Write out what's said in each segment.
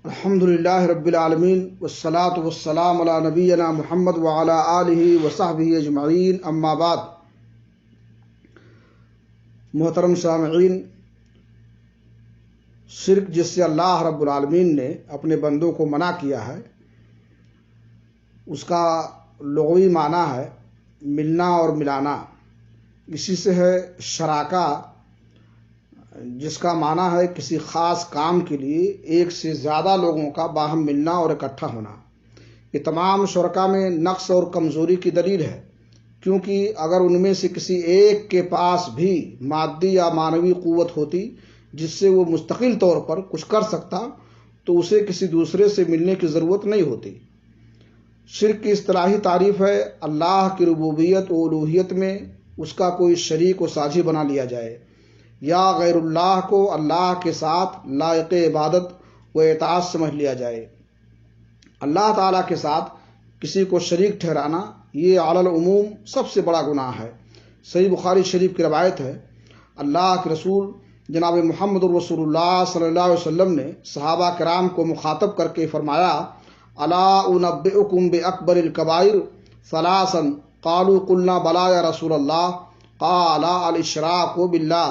الحمد للہ رب العالمین والصلاة والسلام علی نبینا محمد وعلی آلہ وصحبہ اجمعین، اما بعد۔ محترم سامعین، شرک جس سے اللہ رب العالمین نے اپنے بندوں کو منع کیا ہے، اس کا لغوی معنی ہے ملنا اور ملانا۔ اسی سے ہے شراکہ، جس کا معنی ہے کسی خاص کام کے لیے ایک سے زیادہ لوگوں کا باہم ملنا اور اکٹھا ہونا۔ یہ تمام شرکاء میں نقص اور کمزوری کی دلیل ہے، کیونکہ اگر ان میں سے کسی ایک کے پاس بھی مادی یا معنوی قوت ہوتی جس سے وہ مستقل طور پر کچھ کر سکتا تو اسے کسی دوسرے سے ملنے کی ضرورت نہیں ہوتی۔ شرک کی اصطلاحی تعریف ہے اللہ کی ربوبیت و الوہیت میں اس کا کوئی شریک و ساجی بنا لیا جائے، یا غیر اللہ کو اللہ کے ساتھ لائق عبادت و اطاعت سمجھ لیا جائے۔ اللہ تعالیٰ کے ساتھ کسی کو شریک ٹھہرانا یہ علی العموم سب سے بڑا گناہ ہے۔ صحیح بخاری شریف کی روایت ہے، اللہ کے رسول جناب محمد رسول اللہ صلی اللہ علیہ وسلم نے صحابہ کرام کو مخاطب کر کے فرمایا، الا انبئکم باکبر الکبائر ثلاثا قالوا قلنا بلا یا رسول اللہ قال الاشراک باللہ،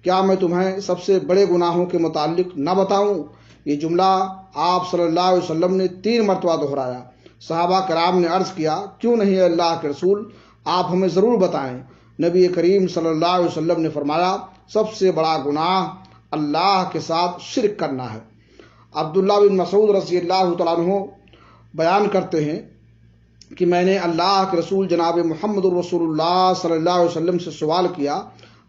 کیا میں تمہیں سب سے بڑے گناہوں کے متعلق نہ بتاؤں؟ یہ جملہ آپ صلی اللہ علیہ وسلم نے 3 مرتبہ دہرایا۔ صحابہ کرام نے عرض کیا، کیوں نہیں ہے اللہ کے رسول، آپ ہمیں ضرور بتائیں۔ نبی کریم صلی اللہ علیہ وسلم نے فرمایا، سب سے بڑا گناہ اللہ کے ساتھ شرک کرنا ہے۔ عبداللہ بن مسعود رضی اللہ تعالیٰ عنہ بیان کرتے ہیں کہ میں نے اللہ کے رسول جناب محمد رسول اللہ صلی اللہ علیہ وسلم سے سوال کیا،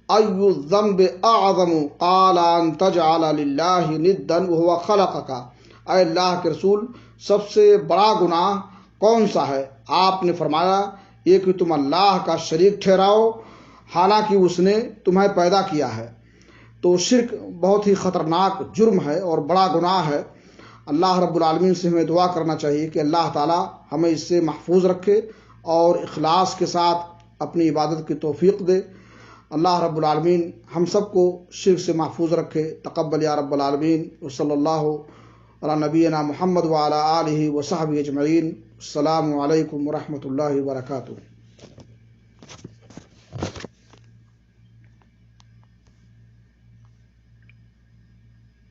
ای الذنب اعظم؟ قال ان تجعل للہ ندا وهو خلقک، اے اللہ کے رسول سب سے بڑا گناہ کون سا ہے؟ آپ نے فرمایا، یہ کہ تم اللہ کا شریک ٹھہراؤ حالانکہ اس نے تمہیں پیدا کیا ہے۔ تو شرک بہت ہی خطرناک جرم ہے اور بڑا گناہ ہے۔ اللہ رب العالمین سے ہمیں دعا کرنا چاہیے کہ اللہ تعالی ہمیں اس سے محفوظ رکھے اور اخلاص کے ساتھ اپنی عبادت کی توفیق دے۔ اللہ رب العالمین ہم سب کو شرک سے محفوظ رکھے۔ تقبل یا رب العالمین۔ وصلی اللہ علی نبینا محمد وعلی آلہ وصحبہ اجمعین۔ السلام علیکم ورحمۃ اللہ وبرکاتہ۔